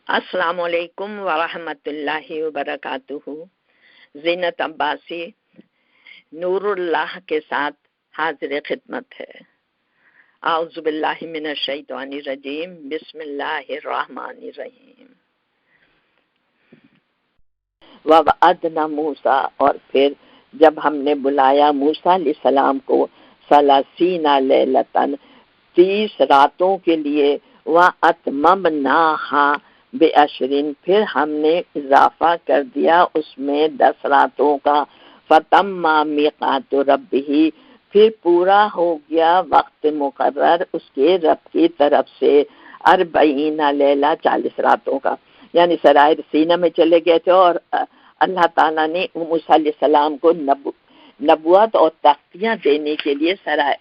السلام علیکم ورحمۃ اللہ وبرکاتہ۔ زینت عباسی نور اللہ کے ساتھ حاضر خدمت ہے۔ اعوذ باللہ من الشیطان الرجیم، بسم اللہ الرحمن الرحیم۔ وَوَعَدْنَا موسیٰ، اور پھر جب ہم نے بلایا موسیٰ علیہ السلام کو 30 لیلۃً 30 راتوں کے لیے، وَأَتْمَمْنَاهَا بِعَشْرٍ، پھر ہم نے اضافہ کر دیا اس میں 10 راتوں کا، فَتَمَّ مِیقَاتُ رَبِّهِ، پھر پورا ہو گیا وقت مقرر اس کے رب کی طرف سے، 40 لیلہ 40 راتوں کا، یعنی سرائے سینہ میں چلے گئے تھے اور اللہ تعالیٰ نے موسیٰ علیہ السلام کو نبوت اور تختیاں دینے کے لیے سرائے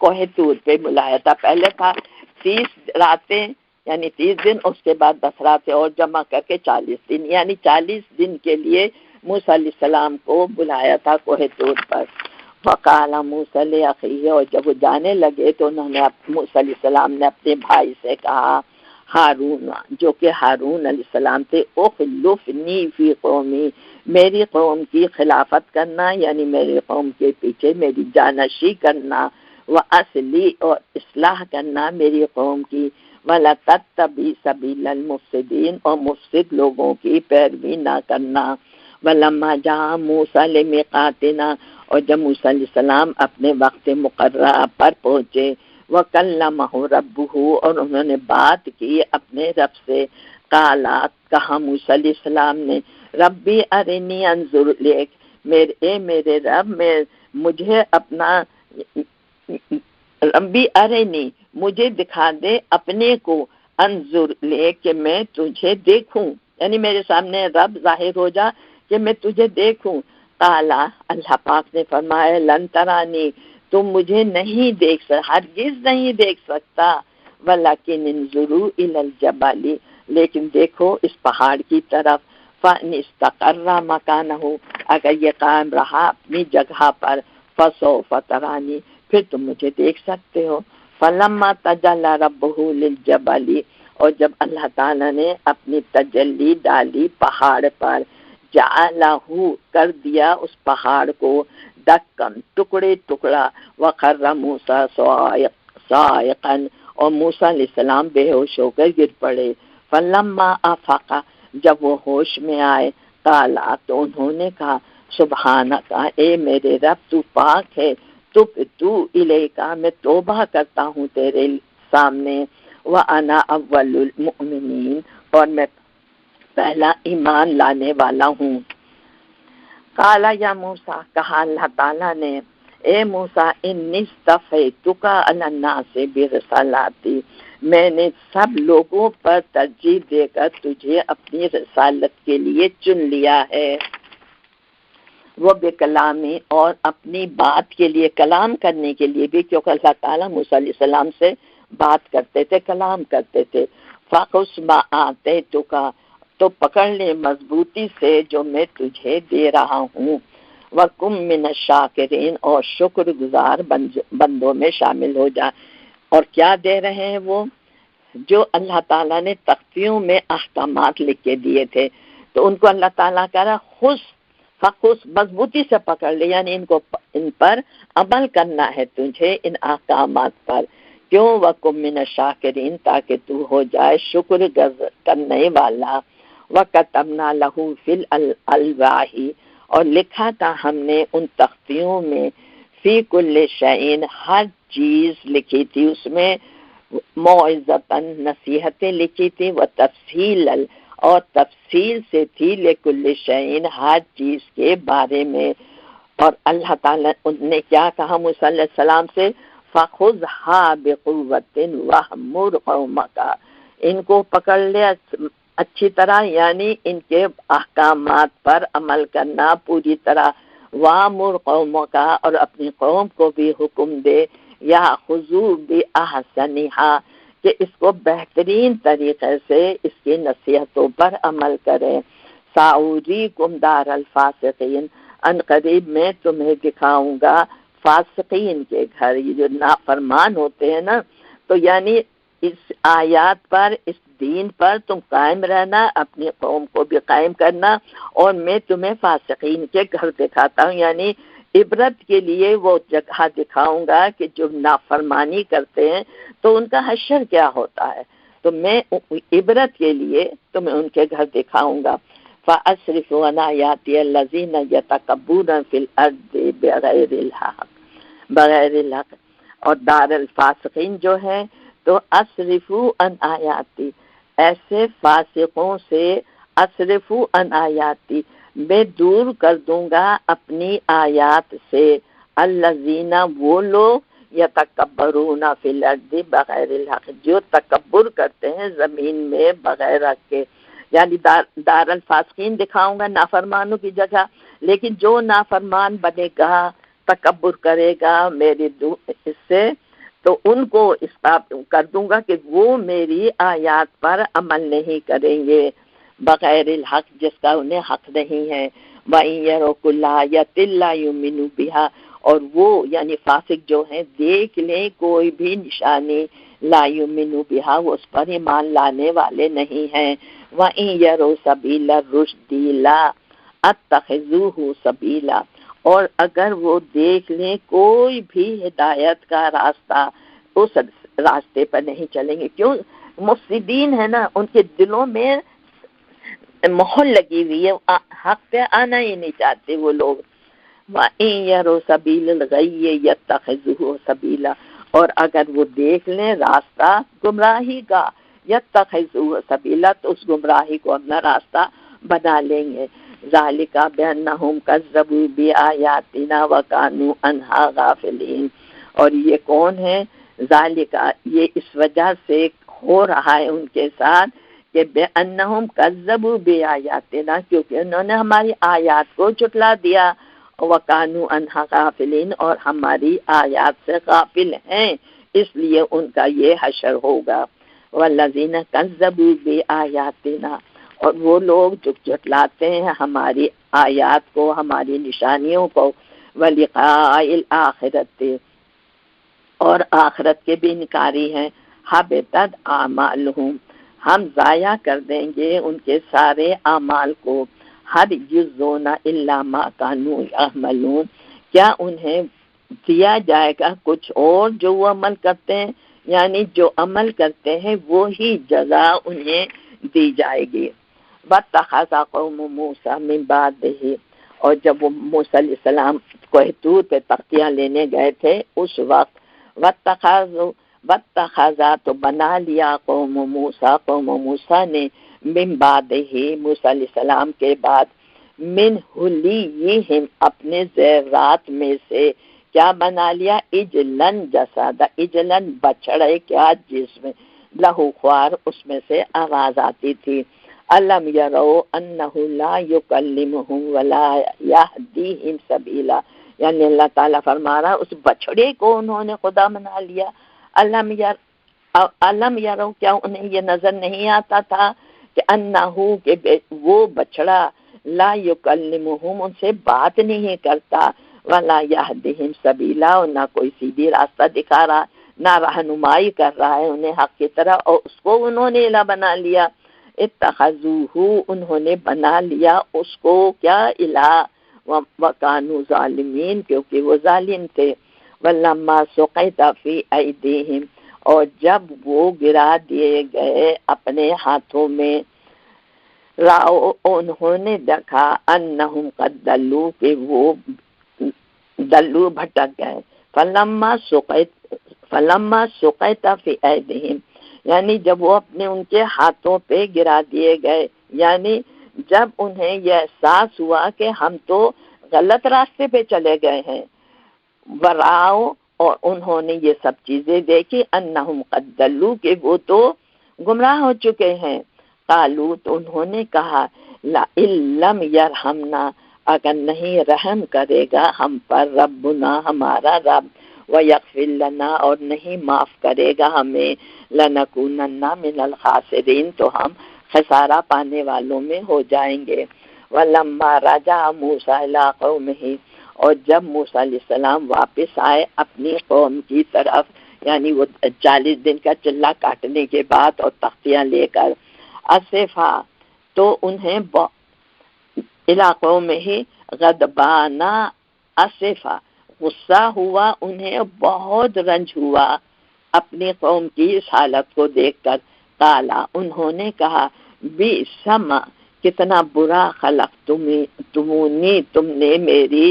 کوہ طور پہ بلایا تھا۔ پہلے تھا 30 راتیں یعنی 30 دن، اس کے بعد 10 راتیں اور جمع کر کے 40 دن، یعنی 40 دن کے لیے موسیٰ علیہ السلام کو بلایا تھا کوہ طور پر۔ وقال موسیٰ لأخیہ، اور جب وہ جانے لگے تو انہوں نے موسیٰ علیہ السلام نے اپنے بھائی سے کہا، ہارون، جو کہ ہارون علیہ السلام تھے، اخلفنی فی قومی، میری قوم کی خلافت کرنا، یعنی میری قوم کے پیچھے میری جانشی کرنا، وَأَصْلِحْ، اور اصلاح کرنا میری قوم کی، وَلَا تَتَّبِعْ سَبِيلَ الْمُفْسِدِينَ، اور مفسد لوگوں کی پیروی نہ کرنا۔ وَلَمَّا جَاءَ مُوسَىٰ لِمِيقَاتِنَا، اور جب موسیٰ علیہ السلام اپنے وقت مقررہ پر پہنچے، وَكَلَّمَهُ رَبُّهُ، اور انہوں نے بات کی اپنے رب سے، قالت، کہا موسیٰ علیہ السلام نے، ربی ارنی انظر الیک، میرے رب، مجھے اپنا، ربی ارنی، مجھے دکھا دے اپنے کو، انظر لے، کہ میں تجھے دیکھوں، یعنی میرے سامنے رب ظاہر ہو جا کہ میں تجھے دیکھوں۔ قالا، اللہ پاک نے فرمایا، لن ترانی، تم مجھے نہیں دیکھ سکتا، ہرگز نہیں دیکھ سکتا، ولیکن انظروا الی الجبل، لیکن دیکھو اس پہاڑ کی طرف، فَإِنِ اسْتَقَرَّ مَكَانَهُ، اگر یہ قائم رہا اپنی جگہ پر، فَسَوْفَ تَرَانِی، پھر تم مجھے دیکھ سکتے ہو۔ فَلَمَّا تَجَلَّىٰ رَبُّهُ لِلْجَبَلِ، اور جب اللہ تعالیٰ نے اپنی تجلی ڈالی پہاڑ پر، جعلہ، کر دیا اس پہاڑ کو، دکن، ٹکڑے ٹکڑا، وَخَرَّ مُوسَىٰ صَاعِقًا، اور موسیٰ علیہ السلام بے ہوش ہو کر گر پڑے۔ فَلَمَّا أَفَقَ، جب وہ ہوش میں آئے، قَالَ، تو انہوں نے کہا، سبحانک، اے میرے رب تو پاک ہے، تُبْتُ الیک، میں توبہ کرتا ہوں تیرے سامنے، وَأَنَا أَوَّلُ الْمُؤْمِنِينَ، اور میں پہلا ایمان لانے والا ہوں۔ قال یا موسیٰ، کہا اللہ تعالیٰ نے، اے موسیٰ، انی اصطفیتک علی الناس برسالاتی، میں نے سب لوگوں پر ترجیح دے کر تجھے اپنی رسالت کے لیے چن لیا ہے، وہ بکلامی، اور اپنی بات کے لیے، کلام کرنے کے لیے بھی، کیونکہ اللہ تعالیٰ موسیٰ علیہ السلام سے بات کرتے تھے، کلام کرتے تھے۔ فَخُذْ مَا آتَيْتُکَ، تو پکڑ لے مضبوطی سے جو میں تجھے دے رہا ہوں، وَکُن مِّنَ الشَّاکِرِینَ، اور شکر گزار بندوں میں شامل ہو جا۔ اور کیا دے رہے ہیں وہ؟ جو اللہ تعالیٰ نے تختیوں میں احکامات لکھ کے دیے تھے، تو ان کو اللہ تعالیٰ کہہ رہا، خُذ، فخذ، مضبوطی سے پکڑ لے، یعنی ان پر عمل کرنا ہے تجھے، ان احکامات پر۔ کیوں؟ وَکُن مِّنَ الشَّاکِرِینَ، تاکہ تو ہو جائے شکر کرنے والا۔ وَكَتَبْنَا لَهُ فِي الْأَلْوَاحِ، اور لکھا تھا ہم نے ان تختیوں میں، فی کل شیء، ہر چیز لکھی تھی اس میں، موعظۃً، نصیحتیں لکھی تھی، وتفصیلا، اور تفصیل سے تھی، لکل شیء، ہر چیز کے بارے میں۔ اور اللہ تعالیٰ نے کیا کہا موسیٰ علیہ السلام سے، فَخُذْهَا بِقُوَّةٍ وَأْمُرْ قَوْمَكَ، ان کو پکڑ لے اچھی طرح، یعنی ان کے احکامات پر عمل کرنا پوری طرح، وَأْمُرْ قَوْمَكَ، اور اپنی قوم کو بھی حکم دے، يَأْخُذُوا بِأَحْسَنِهَا، کہ اس کو بہترین طریقے سے اس کی نصیحتوں پر عمل کریں۔ سَأُرِيكُمْ دَارَ الْفَاسِقِينَ، ان قریب میں تمہیں دکھاؤں گا فاسقین کے گھر، یہ جو نافرمان ہوتے ہیں نا، تو یعنی اس آیات پر، اس دین پر تم قائم رہنا، اپنی قوم کو بھی قائم کرنا، اور میں تمہیں فاسقین کے گھر دکھاتا ہوں، یعنی عبرت کے لیے وہ جگہ دکھاؤں گا کہ جو نافرمانی کرتے ہیں تو ان کا حشر کیا ہوتا ہے، تو میں عبرت کے لیے تمہیں ان کے گھر دکھاؤں گا۔ فَأَصْرِفُ عَنْ آيَاتِيَ الَّذِينَ يَتَكَبَّرُونَ فِي الْأَرْضِ بغیر الحق، اور دار الفاسقین جو ہے تو اصرفو ان آیاتی، ایسے فاسقوں سے اصرفو ان آیاتی، میں دور کر دوں گا اپنی آیات سے، الذین وہ لوگ یتکبرون فی الارض بغیر الحق، جو تکبر کرتے ہیں زمین میں بغیر حق کے، یعنی دار الفاسقین دکھاؤں گا نافرمانوں کی جگہ، لیکن جو نافرمان بنے گا، تکبر کرے گا میری اس سے، تو ان کو اس کر دوں گا کہ وہ میری آیات پر عمل نہیں کریں گے بغیر الحق، جس کا انہیں حق نہیں ہے۔ وَإِن يَرَوْا كُلَّ آيَةٍ لَا يُؤْمِنُوا بِهَا، اور وہ یعنی فاسق جو ہیں دیکھ لیں کوئی بھی نشانی، لا یؤمنوا بها، وہ اس پر ایمان لانے والے نہیں ہیں۔ وَإِن يَرَوْا سَبِيلَ الرُّشْدِ لَا اتَّخِذُوهُ سَبِيلًا، اور اگر وہ دیکھ لیں کوئی بھی ہدایت کا راستہ، اس راستے پر نہیں چلیں گے، کیوں؟ مفسدین ہے نا، ان کے دلوں میں مہر لگی ہوئی ہے، حق پہ آنا ہی نہیں چاہتے وہ لوگ۔ وَإِن يَرَوْا سَبِيلَ الْغَيِّ يَتَّخِذُوهُ سَبِيلًا، اور اگر وہ دیکھ لیں راستہ گمراہی کا، يَتَّخِذُوهُ سَبِيلًا، تو اس گمراہی کو اپنا راستہ بنا لیں گے۔ ذَلِكَ بِأَنَّهُمْ كَذَّبُوا بِآيَاتِنَا وَكَانُوا عَنْهَا غَافِلِينَ، اور یہ کون ہے؟ ذَلِكَ، یہ اس وجہ سے ہو رہا ہے ان کے ساتھ کہ بِأَنَّهُمْ كَذَّبُوا بِآيَاتِنَا، کیونکہ انہوں نے ہماری آیات کو جھٹلا دیا، وَكَانُوا عَنْهَا غَافِلِينَ، اور ہماری آیات سے غافل ہیں، اس لیے ان کا یہ حشر ہوگا۔ وَالَّذِينَ كَذَّبُوا بِآيَاتِنَا، اور وہ لوگ جو جھٹلاتے ہیں ہماری آیات کو، ہماری نشانیوں کو، وَلِقَاءِ الْآخِرَةِ، اور آخرت کے بھی انکاری ہیں، حَبِطَتْ أَعْمَالُهُمْ، ہم ضائع کر دیں گے ان کے سارے اعمال کو۔ ہر یجزون الا ما كانوا يعملون، کیا انہیں دیا جائے گا کچھ اور جو وہ عمل کرتے ہیں، یعنی جو عمل کرتے ہیں وہی جزا انہیں دی جائے گی۔ وَاتَّخَذَ قَوْمُ مُوسَىٰ مِن بَعْدِهِ، اور جب وہ موسیٰ علیہ السلام کوہ طور پہ تختیاں لینے گئے تھے اس وقت، وَاتَّخَذَ تو بنا لیا قوم موسیٰ، قوم موسیٰ نے، من بعدہ موسیٰ علیہ السلام کے بعد، من حلیہم اپنے زیورات میں سے کیا بنا لیا؟ اجلن جسد، اجلن بچڑے کیا جس میں لہو خوار اس میں سے آواز آتی تھی، الم یرو انہ لا یکلمہم ولا یہدیہم سبیلا، یعنی اللہ تعالیٰ فرما رہا اس بچڑے کو انہوں نے خدا بنا لیا۔ علم یارو، کیا انہیں یہ نظر نہیں آتا تھا کہ انہو کہ وہ بچڑا لا یکلمہم ان سے بات نہیں کرتا، ولا یہدیہم سبیلا، اور نہ کوئی سیدھی راستہ دکھا رہا، نہ رہنمائی کر رہا ہے انہیں حق کی طرح، اور اس کو انہوں نے الہ بنا لیا۔ اتخذوہ، انہوں نے بنا لیا اس کو کیا؟ الہ، وکانوا ظالمین، کیونکہ وہ ظالم تھے۔ ولما سقط فی ایدیہم، اور جب وہ گرا دیے گئے اپنے ہاتھوں میں، راؤ انہوں نے دیکھا، انہم قد دلوا، کہ وہ دلو بھٹک گئے، فلما سقط فی ایدیہم، یعنی جب وہ اپنے ان کے ہاتھوں پہ گرا دیے گئے، یعنی جب انہیں یہ احساس ہوا کہ ہم تو غلط راستے پہ چلے گئے ہیں، وراؤ، اور انہوں نے یہ سب چیزیں دیکھی، انہم قد دلوا، کہ وہ تو گمراہ ہو چکے ہیں، قالوا، تو انہوں نے کہا، لئن لم یرحمنا، اگر نہیں رحم کرے گا ہم پر ربنا، ہمارا رب، ویغفر لنا، اور نہیں معاف کرے گا ہمیں، لنکونن من الخاسرین، تو ہم خسارہ پانے والوں میں ہو جائیں گے۔ ولما رجع موسیٰ الی قومہ، اور جب موسیٰ علیہ السلام واپس آئے اپنی قوم کی طرف، یعنی وہ 40 دن کا چلہ کاٹنے کے بعد اور تختیاں لے کر اسفا تو انہیں علاقوں میں ہی غضبانہ اسفا غصہ ہوا، انہیں بہت رنج ہوا اپنی قوم کی اس حالت کو دیکھ کر۔ قالا انہوں نے کہا بیسما کتنا برا خلق تمونی تم نے میری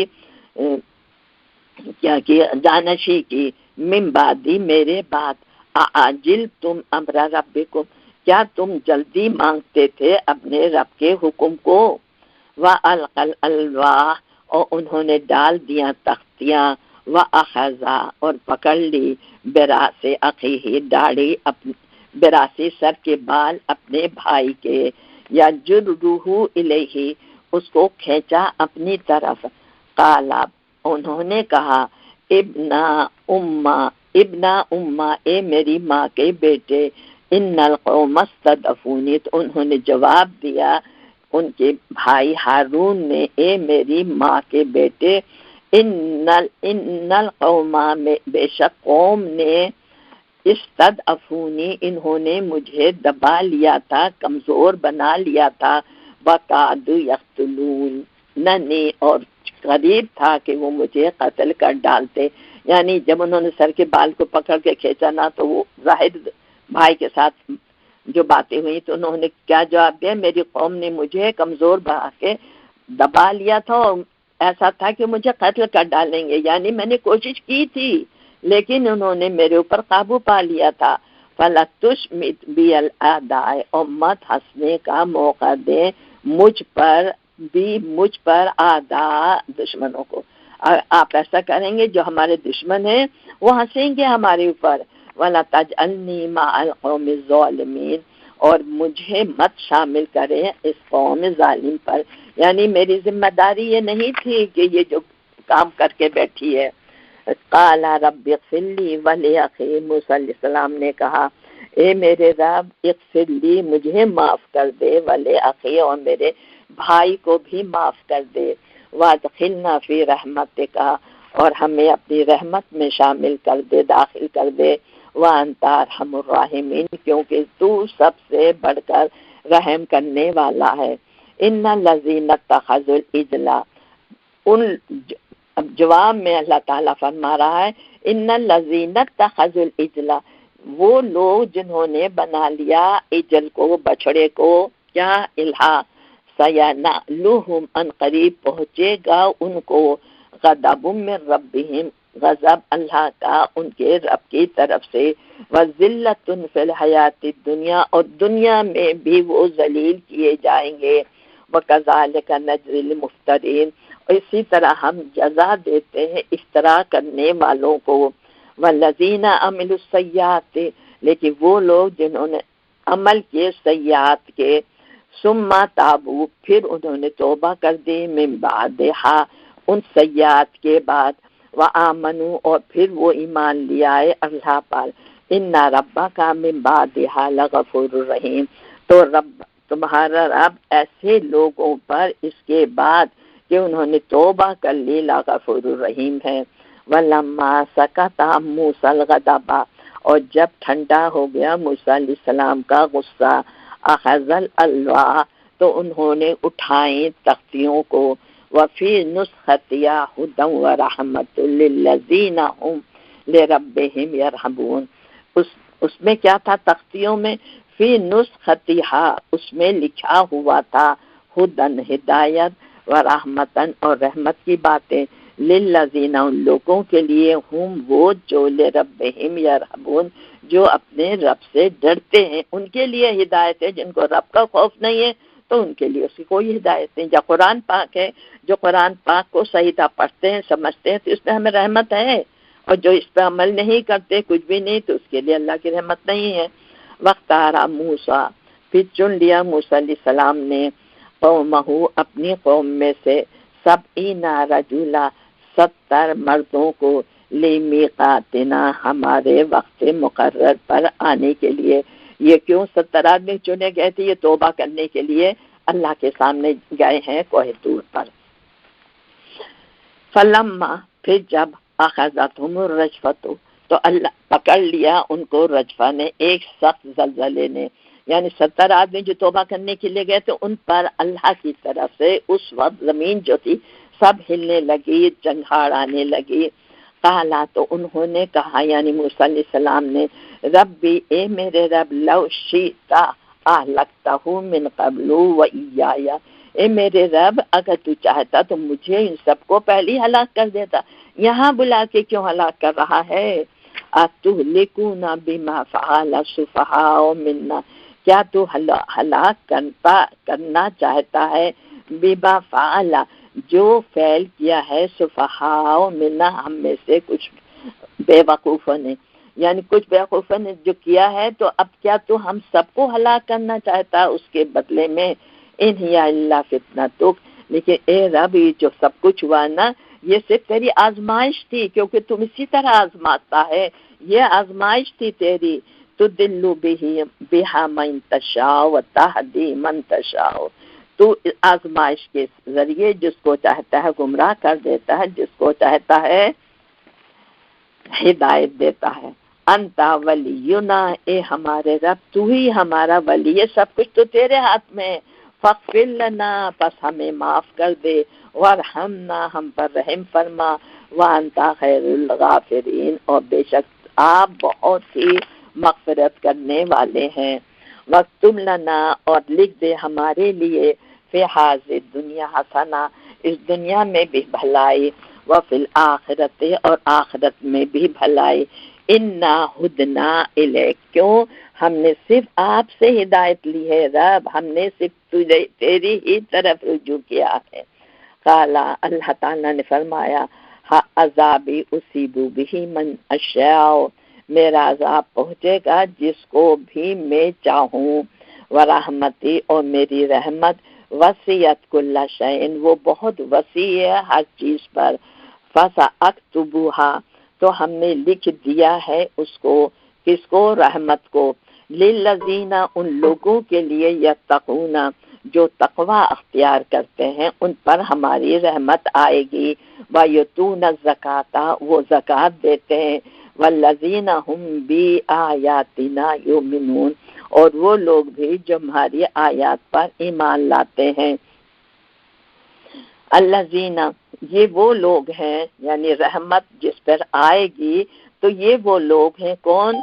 کیا کی جانشی کی، من بعدی میرے بعد، عاجل تم امر ربکم کیا تم جلدی مانگتے تھے اپنے رب کے حکم کو، وَأَلْقَى الْأَلْوَاحَ اور انہوں نے ڈال دیا تختیاں، وَأَخَذَ اور پکڑ لی براس اخیہ داڑھی براسی سر کے بال اپنے بھائی کے، یا جرہ الیہ اس کو کھینچا اپنی طرف، قالا انہوں نے کہا ابن امہ اے میری ماں کے بیٹے، ان القوم استضعفونی تو انہوں نے جواب دیا ان کے بھائی ہارون نے، اے میری ماں کے بیٹے، ان القوم میں بے شک قوم نے استضعفونی انہوں نے مجھے دبا لیا تھا، کمزور بنا لیا تھا، وَقَعْدُ يَقْتُلُونَنِي اور قریب تھا کہ وہ مجھے قتل کر ڈالتے۔ یعنی جب انہوں نے سر کے بال کو پکڑ کے کھینچا نا تو وہ ظاہر بھائی کے ساتھ جو باتیں ہوئی تو انہوں نے کیا جواب دیا، میری قوم نے مجھے کمزور بنا کے دبا لیا تھا اور ایسا تھا کہ مجھے قتل کر ڈالیں گے، یعنی میں نے کوشش کی تھی لیکن انہوں نے میرے اوپر قابو پا لیا تھا۔ فَلَا تُشْمِتْ بِي الْأَعْدَاءَ اور مت ہنسنے کا موقع دے مجھ پر اعداء دشمنوں کو، آپ ایسا کریں گے جو ہمارے دشمن ہیں وہ ہنسیں گے ہمارے اوپر۔ وَلَا تَجْعَلْنِي مَعَ الْقَوْمِ الظَّالِمِينَ اور مجھے مت شامل کریں اس قوم ظالم پر، یعنی میری ذمہ داری یہ نہیں تھی کہ یہ جو کام کر کے بیٹھی ہے۔ قال رب اغفر لی ولی موسیٰ علیہ السلام نے کہا اے میرے رب اغفر لی مجھے معاف کر دے، ولی اخی اور میرے بھائی کو بھی معاف کر دے، وادخلنا فی رحمتک اور ہمیں اپنی رحمت میں شامل کر دے، داخل کر دے، وانت ارحم الراحمین کیونکہ تو سب سے بڑھ کر رحم کرنے والا ہے۔ ان الذین اتخذوا العجل اب جواب میں اللہ تعالیٰ فرما رہا ہے ان الذین اتخذوا العجل وہ لوگ جنہوں نے بنا لیا عجل کو، بچڑے کو، کیا الہا، سینالہم ان قریب پہنچے گا ان کو غضب من ربہم غضب اللہ کا ان کے رب کی طرف سے، وذلۃ فی الحیات الدنیا اور دنیا میں بھی وہ ذلیل کیے جائیں گے، وکذالک نجزی المفترین اور اسی طرح ہم جزا دیتے ہیں افتراء کرنے والوں کو، والذین عملوا السیئات لیکن وہ لوگ جنہوں نے عمل کیے سیئات کے، ثم تابوا پھر انہوں نے توبہ کر دی، من بعدہا ان سیئات کے بعد، وآمنوا اور پھر وہ ایمان لیا ہے اللہ پر، ان ربک من بعدہا لغفور الرحیم تو رب تمہارا رب ایسے لوگوں پر اس کے بعد کہ انہوں نے توبہ کر لی لغفور الرحیم ہے۔ وَلَمَّا سَكَتَ عَن مُوسَى الْغَضَبُ اور جب ٹھنڈا ہو گیا موسیٰ علیہ السلام کا غصہ، أَخَذَ الْأَلْوَاحَ تو انہوں نے اٹھائیں تختیوں کو، وَفِي نُسْخَتِهَا هُدًى وَرَحْمَةٌ لِّلَّذِينَ هُمْ لِرَبِّهِمْ يَرْهَبُونَ اس میں کیا تھا تختیوں میں، فی نسختها اس میں لکھا ہوا تھا، ہدن ہدایت، ورحمتن اور رحمت کی باتیں، للذین ان لوگوں کے لیے، ہم وہ جو لربہم یرہبون جو اپنے رب سے ڈرتے ہیں، ان کے لیے ہدایت ہے۔ جن کو رب کا خوف نہیں ہے تو ان کے لیے اس کی کوئی ہدایت نہیں۔ جو قرآن پاک ہے، جو قرآن پاک کو صحیح طرح پڑھتے ہیں سمجھتے ہیں تو اس میں ہمیں رحمت ہے، اور جو اس پہ عمل نہیں کرتے کچھ بھی نہیں تو اس کے لیے اللہ کی رحمت نہیں ہے۔ وَاخْتَارَ موسیٰ پھر چن لیا موسیٰ علیہ السلام نے قومہ اپنی قوم میں سے 70 رجلا 70 مردوں کو، لِمِیقَاتِنَا ہمارے وقت مقرر پر آنے کے لیے۔ یہ کیوں 70 آدمی چنے گئے تھے؟ یہ توبہ کرنے کے لیے اللہ کے سامنے گئے ہیں کوہ طور پر۔ فلما پھر جب اخذتهم الرجفۃ تو اللہ پکڑ لیا ان کو رجفہ نے، ایک سخت زلزلے نے، یعنی 70 آدمی جو توبہ کرنے کے لیے گئے تھے ان پر اللہ کی طرف سے اس وقت زمین جو تھی سب ہلنے لگی، جنگھاڑ آنے لگی۔ کہا تو انہوں نے کہا، یعنی موسیٰ علیہ السلام نے، ربی اے میرے رب، لو شئتا اہلکتہ من قبل و ایایا، اے میرے رب اگر تو چاہتا تو مجھے ان سب کو پہلی ہلاک کر دیتا، یہاں بلا کے کیوں ہلاک کر رہا ہے؟ اتہلکونا بما فعل السفہاء منا، کیا تو ہلاک کرنا چاہتا ہے بما فعل، جو فعل کیا ہے سفہاء منا، ہم میں سے کچھ بے وقوفوں نے، یعنی کچھ بے وقوفوں نے جو کیا ہے، تو اب کیا تو ہم سب کو ہلاک کرنا چاہتا اس کے بدلے میں؟ ان ہی اللہ فتنتک، لیکن اے رب یہ جو سب کچھ ہوا نا یہ صرف تیری آزمائش تھی، کیونکہ تم اسی طرح آزماتا ہے، یہ آزمائش تھی تیری۔ تو دلو بہا من تشاء و تہدی من تشاء، تو آزمائش کے ذریعے جس کو چاہتا ہے گمراہ کر دیتا ہے، جس کو چاہتا ہے ہدایت دیتا ہے۔ انتا ولینا، اے ہمارے رب تو ہی ہمارا ولی، یہ سب کچھ تو تیرے ہاتھ میں ہے۔ فاغفر لنا، پس ہمیں معاف کر دے، وارحمنا، ہم پر رحم فرما، وانت خیر الغافرین، اور بے شک آپ بہت ہی مغفرت کرنے والے ہیں۔ وَاكْتُبْ لنا، اور لکھ دے ہمارے لیے، فی ہذہ دنیا حسنہ، اس دنیا میں بھی بھلائی، وفی الآخرت، اور آخرت میں بھی بھلائی، انا ہدنا الیک، کیوں ہم نے صرف آپ سے ہدایت لی ہے رب، ہم نے صرف تیری ہی طرف رجوع کیا ہے۔ قالا، اللہ تعالیٰ نے فرمایا، عذابی اصیب بہ من اشاء، میرا عذاب پہنچے گا جس کو بھی میں چاہوں، ورحمتی، اور میری رحمت وسعت کل شیء، وہ بہت وسیع ہے ہر چیز پر، فساکتبوہا، تو ہم نے لکھ دیا ہے اس کو، کس کو؟ رحمت کو، للذین، ان لوگوں کے لیے، یتقون، جو تقوی اختیار کرتے ہیں ان پر ہماری رحمت آئے گی، وَیُؤْتُونَ الزَّکَاةَ، وہ زکوٰۃ دیتے ہیں، وَالَّذِینَ هُمْ بِآیاتِنَا یُؤْمِنُونَ، اور وہ لوگ بھی جو ہماری آیات پر ایمان لاتے ہیں۔ الذین، یہ وہ لوگ ہیں، یعنی رحمت جس پر آئے گی تو یہ وہ لوگ ہیں، کون؟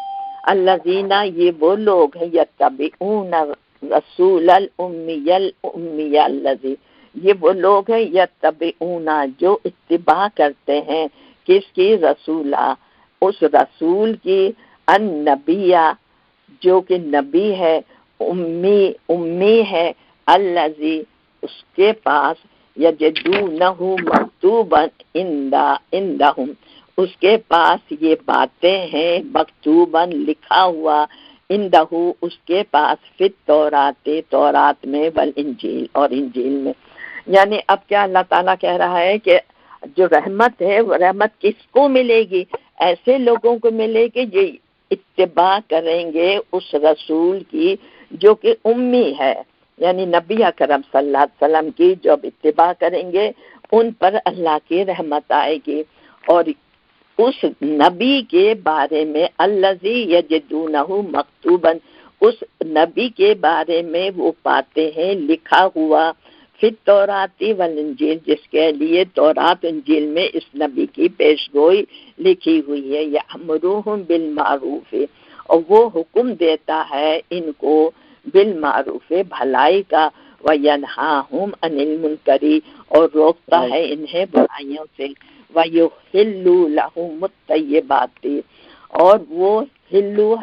الذین، یہ وہ لوگ ہیں، یتبعون رسول الامی الذی، یہ وہ لوگ ہیں، یتبعون، جو اتباع کرتے ہیں، کس کی؟ رسولہ، اس رسول کی، النبیہ، جو کہ نبی ہے، امی ہے، الذی، اس کے پاس، یجدونہ مکتوبا عندہم، اس کے پاس یہ باتیں ہیں، مکتوباً، لکھا ہوا، عندہ، اس کے پاس، فی التورات، تورات میں، والانجیل، اور انجیل میں۔ یعنی اب کیا اللہ تعالیٰ کہہ رہا ہے کہ جو رحمت ہے وہ رحمت کس کو ملے گی؟ ایسے لوگوں کو ملے گی جو اتباع کریں گے اس رسول کی جو کہ امی ہے، یعنی نبی اکرم صلی اللہ علیہ وسلم کی جب اتباع کریں گے ان پر اللہ کی رحمت آئے گی۔ اور اس نبی کے بارے میں، الذی یجدونہ مکتوبا، اس نبی کے بارے میں وہ پاتے ہیں لکھا ہوا، فی التورات والانجیل، جس کے لیے تورات انجیل میں اس نبی کی پیش گوئی لکھی ہوئی ہے، یأمرہم بالمعروف، اور وہ حکم دیتا ہے ان کو بالمعروف، بھلائی کا، وینہاہم عن المنکر، اور روکتا ہے انہیں برائیوں سے، وَيُحِلُّ لَهُمُ الطَّيِّبَاتِ، اور وہ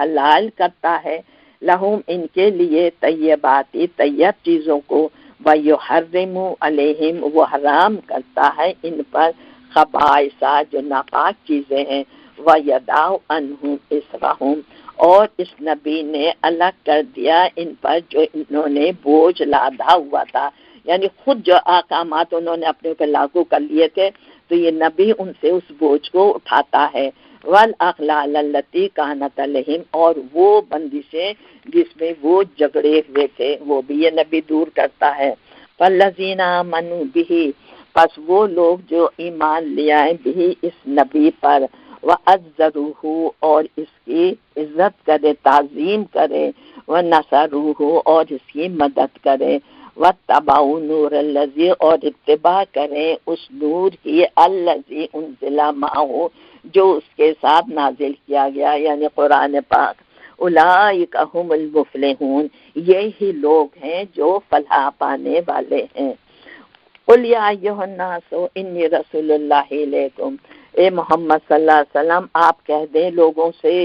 حلال کرتا ہے، لہم، ان کے لیے، طیبات، طیب چیزوں کو، وَيُحَرِّمُ عَلَيْهِمْ، وہ حرام کرتا ہے ان پر، خبائث، جو ناپاک چیزیں ہیں، وَيَضَعُ عَنْهُمْ إِصْرَهُمْ، اور اس نبی نے الگ کر دیا ان پر جو انہوں نے بوجھ لادا ہوا تھا، یعنی خود جو احکامات انہوں نے اپنے اوپر لاگو کر لیے تھے تو یہ نبی ان سے اس بوجھ کو اٹھاتا ہے، وَالْأَغْلَالَ الَّتِي كَانَتْ عَلَيْهِمْ، اور وہ بندشیں جس میں وہ جگڑے ہوئے تھے وہ بھی یہ نبی دور کرتا ہے۔ فَالَّذِينَ آمَنُوا بِهِ، پس وہ لوگ جو ایمان لے آئے بھی اس نبی پر، وَعَزَّرُوهُ اور اس کی عزت کرے، تعظیم کرے، وَنَصَرُوهُ اور اس کی مدد کرے، وَاتَّبَعُوا نُورَ الَّذِي اور اتباع کریں اس نور کی الَّذِي أُنزِلَ مَعَهُ جو اس کے ساتھ نازل کیا گیا، یعنی قرآن پاک۔ اولئک هم المفلحون یہی لوگ ہیں جو فلاح پانے والے ہیں۔ قل یا ایھا الناس انی رسول اللہ علیکم، اے محمد صلی اللہ علیہ وسلم آپ کہہ دیں لوگوں سے،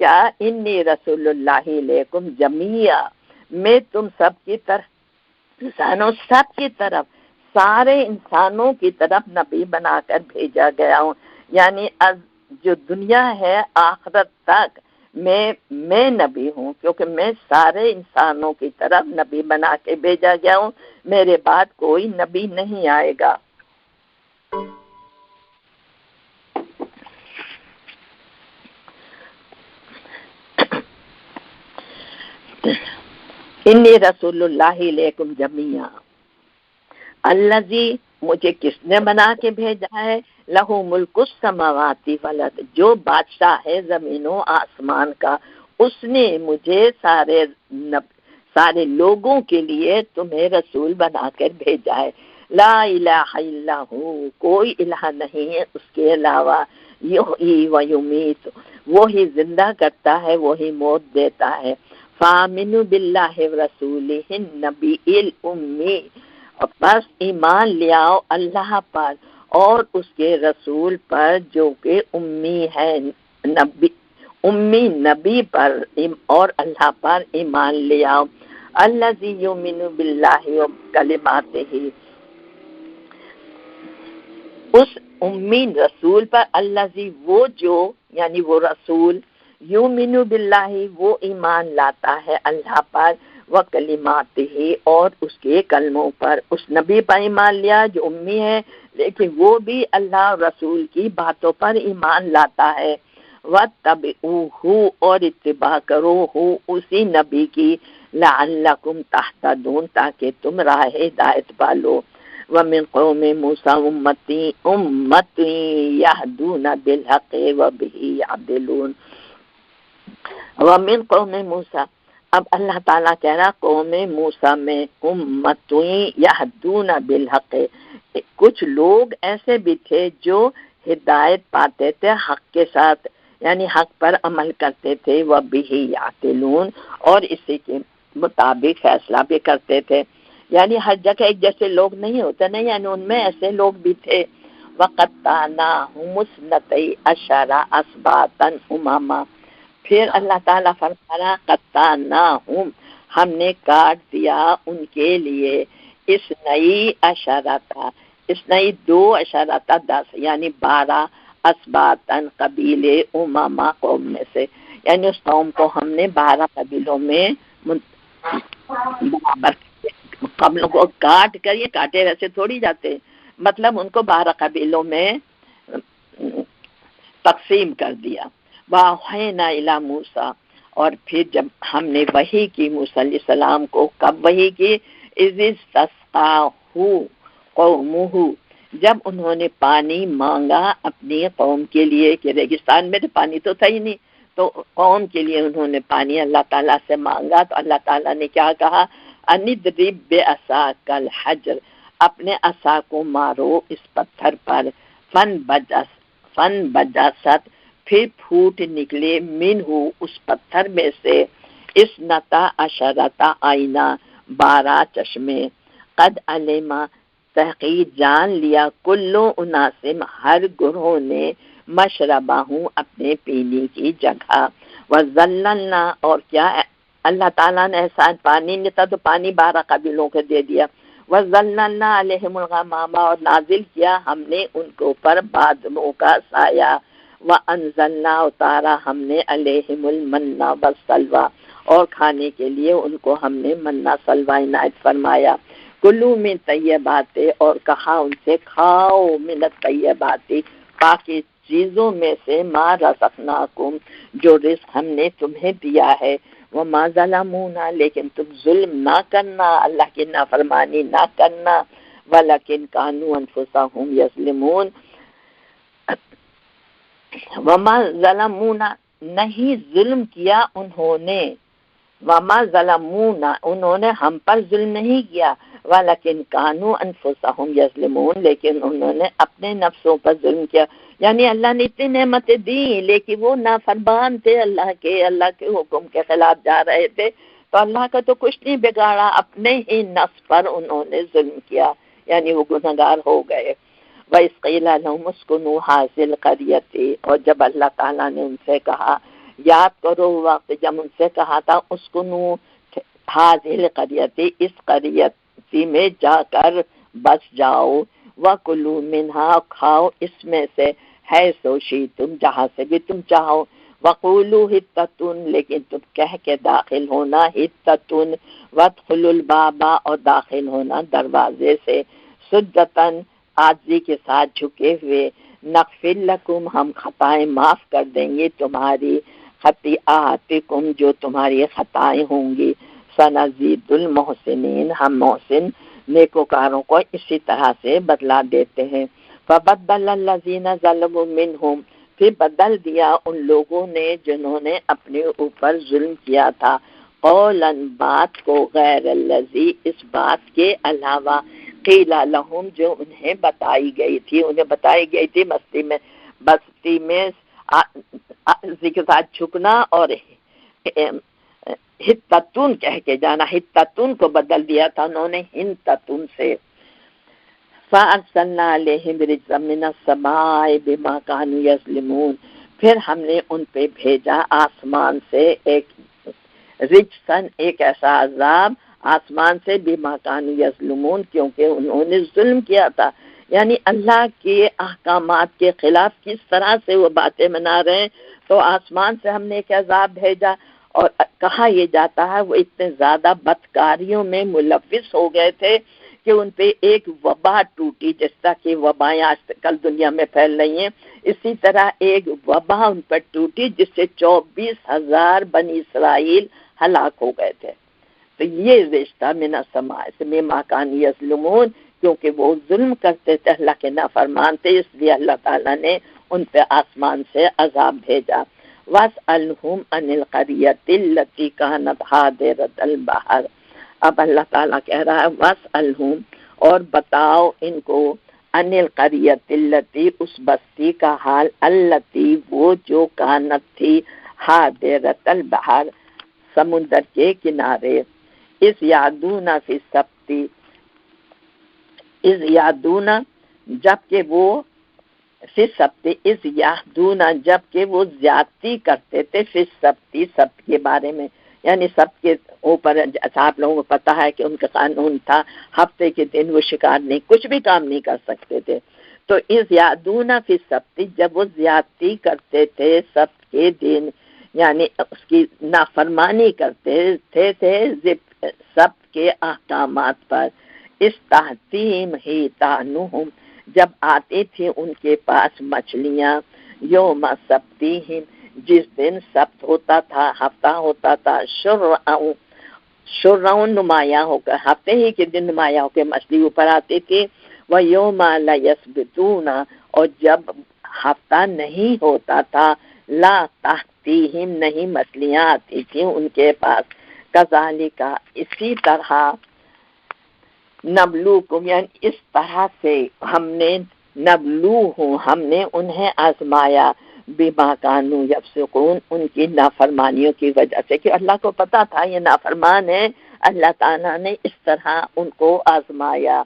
کیا انی رسول اللہ علیکم جمیعا، میں تم سب کی طرف، انسانوں سب کی طرف، سارے انسانوں کی طرف نبی بنا کر بھیجا گیا ہوں، یعنی جو دنیا ہے آخرت تک میں نبی ہوں، کیونکہ میں سارے انسانوں کی طرف نبی بنا کے بھیجا گیا ہوں، میرے بعد کوئی نبی نہیں آئے گا۔ انی رسول اللہ علیکم جمیعا، الذی مجھے کس نے بنا کے بھیجا ہے، لہو ملک السماوات والارض جو بادشاہ ہے زمین و آسمان کا، اس نے مجھے سارے لوگوں کے لیے تمہیں رسول بنا کر بھیجا ہے۔ لا الہ الا ہو کوئی الہ نہیں ہے اس کے علاوہ، یحیی و یمیت وہی زندہ کرتا ہے وہی موت دیتا ہے۔ فآمنوا باللہ ورسولہ النبی الامی، بس ایمان لے آؤ اللہ پر اور اس کے رسول پر جو کہ امی ہے، امی نبی پر اور اللہ پر ایمان لے آؤ۔ الذی یؤمن باللہ و کلماتہ، اس امی رسول پر، الذی وہ جو یعنی وہ رسول، یؤمن باللہ وہ ایمان لاتا ہے اللہ پر، وکلماتہ اور اس کے کلموں پر، اس نبی پر ایمان لیا جو امی ہے لیکن وہ بھی اللہ رسول کی باتوں پر ایمان لاتا ہے۔ وَاتَّبِعُوهُ اور اتباع کرو ہو اسی نبی کی، لعلکم تہتدون تاکہ تم راہ ہدایت پالو۔ وَمِن قَوْمِ مُوسَىٰ أُمَّةٌ يَهْدُونَ بِالْحَقِّ وَبِهِ يَعْدِلُونَ۔ وَمِن قَوْمِ مُوسَىٰ، اب اللہ تعالیٰ کہہ رہا قوم موسیٰ میں، امتیں یہدون بالحق، کچھ لوگ ایسے بھی تھے جو ہدایت پاتے تھے حق کے ساتھ، یعنی حق پر عمل کرتے تھے، وَبِهِ يَعْدِلُونَ اور اسی کے مطابق فیصلہ بھی کرتے تھے، یعنی ہر جگہ ایک جیسے لوگ نہیں ہوتے نا، یعنی ان میں ایسے لوگ بھی تھے۔ وَقَطَّعْنَاهُمُ اثْنَتَيْ عَشَرَ أَسْبَاطًا أُمَمًا، پھر اللہ تعالیٰ فرما رہا قطعناہم ہم نے کاٹ دیا ان کے لیے، اثنئی اشارتا، اثنئی 2 اشارتا 10 یعنی 12 اسباطن قبیلے، امما قوم میں سے، یعنی اس قوم کو ہم نے 12 قبیلوں میں برابر، قبلوں کو کاٹ کر، یہ کاٹے ویسے تھوڑی جاتے، مطلب ان کو 12 قبیلوں میں تقسیم کر دیا۔ وَأَوْحَيْنَا إِلَىٰ مُوسَىٰ اور پھر جب ہم نے وحی کی موسیٰ علیہ السلام کو، کب وحی کی، اِذِ اسْتَسْقَاهُ قَوْمُهُ جب انہوں نے پانی مانگا اپنی قوم کے لیے، کہ ریگستان میں تو پانی تو تھا ہی نہیں، تو قوم کے لیے انہوں نے پانی اللہ تعالیٰ سے مانگا، تو اللہ تعالیٰ نے کیا کہا، اَنِضْرِب بِعَصَاكَ الْحَجَرَ اپنے عصا کو مارو اس پتھر پر، فَانْبَجَسَتْ پھر پھوٹ نکلے، منہ اس پتھر میں سے، اثنتا عشرتا آئینہ 12 چشمے، قد علما تحقیق جان لیا، کلو اناسم ہر گروہ نے، مشربہم اپنے پینے کی جگہ، وزللنا اور کیا اللہ تعالیٰ نے احسان، پانی نہیں تھا تو پانی 12 قبیلوں کو دے دیا، وزللنا علیہم الغمام اور نازل کیا ہم نے ان کے اوپر بادلوں کا سایہ، وَأَنزَلْنَا اتارا ہم نے علیہم المنّ والسلویٰ اور کھانے کے لیے ان کو ہم نے منّا سلویٰ عنایت فرمایا، کلوا من طیبات اور کہا ان سے کھاؤ، من الطیبات پاکی چیزوں میں سے، ما رزقناکم جو رزق ہم نے تمہیں دیا ہے، وما ظلمونا لیکن تم ظلم نہ کرنا، اللہ کی نافرمانی نہ کرنا، ولکن کانوا انفسہم یظلمون وما ظلمونا، نہیں ظلم کیا انہوں نے، وما ظلمونا انہوں نے ہم پر ظلم نہیں کیا، ولیکن کانوا انفسہم یظلمون لیکن انہوں نے اپنے نفسوں پر ظلم کیا، یعنی اللہ نے اتنی نعمتیں دی لیکن وہ نافرمان تھے اللہ کے حکم کے خلاف جا رہے تھے، تو اللہ کا تو کچھ نہیں بگاڑا، اپنے ہی نفس پر انہوں نے ظلم کیا، یعنی وہ گنہگار ہو گئے۔ وَإِذْ قِيلَ لَهُمُ اسْكُنُوا هَٰذِهِ الْقَرْيَةَ، اور جب اللہ تعالیٰ نے ان سے کہا، یاد کرو وقت جب ان سے کہا تھا اسکنو هَٰذِهِ الْقَرْيَةِ، اس قریتی میں جا کر بس جاؤ، وَكُلُوا مِنْهَا، کھاؤ اس میں سے، حَيْثُ شِئْتُمْ جہاں سے بھی تم چاہو، وَقُولُوا حِطَّةٌ لیکن تم کہہ کے داخل ہونا، حِطَّةٌ وَادْخُلُوا الْبَابَ اور داخل ہونا دروازے سے، سُجَّةً عاجزی کے ساتھ جھکے ہوئے، نغفر لکم ہم خطائیں معاف کر دیں گے تمہاری، خطیئاتکم جو تمہاری خطائیں ہوں گی، سنزید المحسنین ہم محسن نیکوکاروں کو اسی طرح سے بدلا دیتے ہیں۔ فبدل الذین ظلموا منہم، پھر بدل دیا ان لوگوں نے جنہوں نے اپنے اوپر ظلم کیا تھا، قولا بات کو، غیر الذی اس بات کے علاوہ، قیل لہم جو انہیں بتائی گئی تھی بستی میں عاجزی کے ساتھ جھکنا اور حتتون کہہ کے جانا، حتتون کو بدل دیا تھا انہوں نے ہنتتون سے۔ فَأَرْسَلْنَا عَلَيْهِمْ رِجْزًا مِّنَ السَّمَاءِ بِمَا كَانُوا يَظْلِمُونَ، پھر ہم نے ان پہ بھیجا آسمان سے ایک رجسن، ایک ایسا عذاب آسمان سے، بِمَا كَانُوا يَظْلِمُونَ کیونکہ انہوں نے ظلم کیا تھا، یعنی اللہ کے احکامات کے خلاف کس طرح سے وہ باتیں منا رہے ہیں، تو آسمان سے ہم نے ایک عذاب بھیجا، اور کہا یہ جاتا ہے وہ اتنے زیادہ بدکاریوں میں ملوث ہو گئے تھے کہ ان پہ ایک وبا ٹوٹی، جس طرح کہ وبائیں آج کل دنیا میں پھیل رہی ہیں، اسی طرح ایک وبا ان پر ٹوٹی جس سے 24,000 بنی اسرائیل ہلاک ہو گئے تھے۔ تو یہ رشتہ من السماء سے بما كانوا یظلمون، کیونکہ وہ ظلم کرتے تھے، اللہ کے نافرمان تھے، اس لیے اللہ تعالیٰ نے ان پہ آسمان سے عذاب بھیجا۔ وَاسْأَلْهُمْ عَنِ الْقَرْيَةِ الَّتِي كَانَتْ حَاضِرَةَ الْبَحْرِ، اب اللہ تعالیٰ کہہ رہا ہے وَاسْأَلْهُمْ اور بتاؤ ان کو، عَنِ الْقَرْيَةِ الَّتِي اس بستی کا حال، الَّتِي وہ جو کانت تھی، حَاضِرَةَ الْبَحْرِ سمندر کے کنارے، اس یادونا فی السبتی، اس یادونا جبکہ وہ فی السبتی، اس یادونا جبکہ وہ زیادتی کرتے تھے، فی السبتی سبت کے بارے میں، یعنی سبت کے اوپر آپ لوگوں کو پتہ ہے کہ ان کا قانون تھا ہفتے کے دن وہ شکار نہیں، کچھ بھی کام نہیں کر سکتے تھے، تو اس یادونا فی السبتی جب وہ زیادتی کرتے تھے سبت کے دن، یعنی اس کی نافرمانی کرتے تھے سب کے احکامات پر، استحتیم ہی تانوہم جب آتی تھی ان کے پاس مچھلیاں، یوم سبتیہم جس دن سبت ہوتا تھا، ہفتہ ہوتا تھا، شرعون نمایاں ہو کر، ہفتے ہی کے دن نمایاں ہو کے مچھلی اوپر آتی تھی، وَيَوْمَ لَا يَسْبِتُونَ اور جب ہفتہ نہیں ہوتا تھا، لا تحتیہم نہیں مچھلیاں آتی تھیں ان کے پاس، کذالک اسی طرح، نبلوکم یعنی اس طرح سے ہم نے، نبلوہم ہم نے انہیں آزمایا، بما کانوا یفسقون ان کی نافرمانیوں کی وجہ سے، کہ اللہ کو پتا تھا یہ نافرمان ہے، اللہ تعالیٰ نے اس طرح ان کو آزمایا۔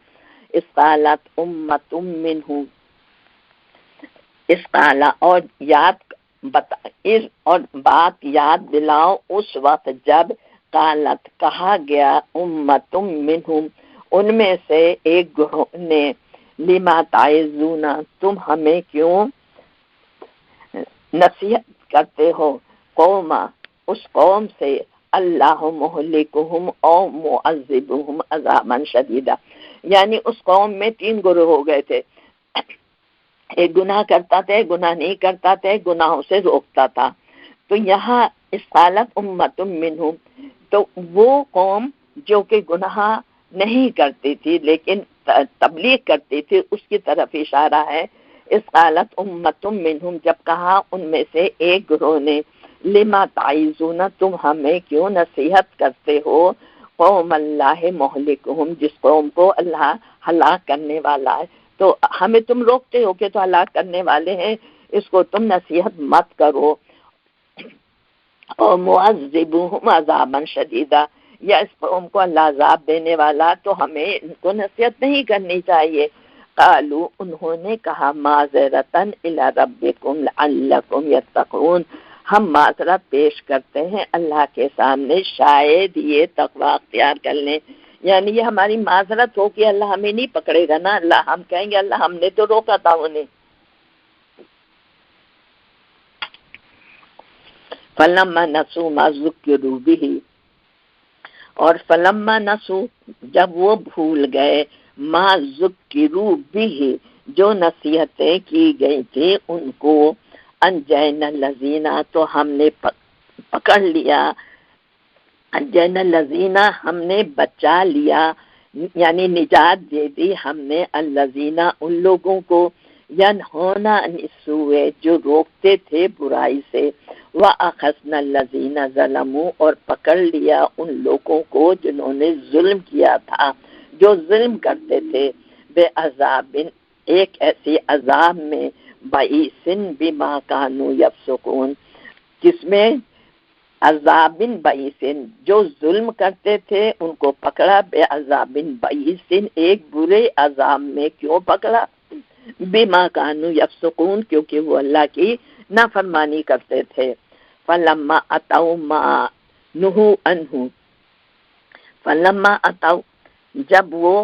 اس قالت امت منہم، اس قالا اور یاد اور بات یاد دلاؤ اس وقت جب قالت کہا گیا، امت منہم ان میں سے ایک گروہ نے، لما تعظون تم ہمیں کیوں نصیحت کرتے ہو، قوم اس قوم سے، اللہ مہلکہم او معذبہم عذابا شدیدا، یعنی اس قوم میں 3 گروہ ہو گئے تھے، ایک گناہ کرتا تھا، گناہ نہیں کرتا تھا، گناہوں سے روکتا تھا، تو یہاں اس حالت امت منہم تو وہ قوم جو کہ گناہ نہیں کرتی تھی لیکن تبلیغ کرتی تھی، اس کی طرف اشارہ ہے، اس قالت امتم منہم، جب کہا ان میں سے ایک گروہ نے، لما تعیزون، تم ہمیں کیوں نصیحت کرتے ہو، قوم اللہ مہلکہم، جس قوم کو اللہ ہلاک کرنے والا ہے، تو ہمیں تم روکتے ہو کہ تو ہلاک کرنے والے ہیں، اس کو تم نصیحت مت کرو، اور معذبوہم عذابا شدیدا، یا اس قوم کو اللہ عذاب دینے والا، تو ہمیں ان کو نصیحت نہیں کرنی چاہیے۔ قالوا، انہوں نے کہا، معذرتاً الی ربکم لعلکم یتقون، ہم معذرت پیش کرتے ہیں اللہ کے سامنے شاید یہ تقوی اختیار کر لیں، یعنی یہ ہماری معذرت ہو کہ اللہ ہمیں نہیں پکڑے گا نا، اللہ ہم کہیں گے اللہ ہم نے تو روکا تھا انہیں۔ فلما نسوا ما ذکروا به، اور فلما نسوا، جب وہ بھول گئے، ما ذکروا به، جو نصیحتیں کی گئی تھی ان کو، انجینا الذین، تو ہم نے پکڑ لیا، انجینا الذین، ہم نے بچا لیا، یعنی نجات دے دی ہم نے، الذین، ان لوگوں کو، ینہون عن السوء، جو روکتے تھے برائی سے، وَأَخَذْنَا الَّذِينَ ظَلَمُوا، اور پکڑ لیا ان لوگوں کو جنہوں نے ظلم کیا تھا، جو ظلم کرتے تھے، بے عذاب، ایک ایسی عذاب میں، بئیسن بما کانوا یفسقون، جس میں عذابن بئیسن، جو ظلم کرتے تھے ان کو پکڑا، بے عذابن بئیسن، ایک برے عذاب میں، کیوں پکڑا، بما کانوا یفسقون، کیونکہ وہ اللہ کی نافرمانی کرتے تھے۔ فلما اتوا ما نہوا عنہ، فلما اتوا، جب وہ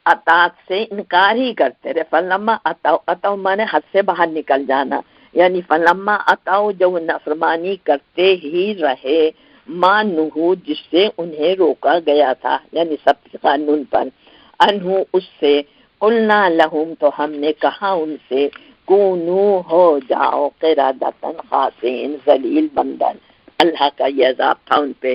اطاعت سے انکار ہی کرتے رہے، فلما اتوا مانے حد سے باہر نکل جانا، یعنی فلما اتوا، جو وہ نافرمانی کرتے ہی رہے، ما نہوا، جس سے انہیں روکا گیا تھا، یعنی سب قانون پر، انہو، اس سے، قلنا لہم، تو ہم نے کہا ان سے، کونو، ہو جاؤ، قردۃ خاسئین، ذلیل بندر۔ اللہ کا یہ عذاب تھا ان پہ۔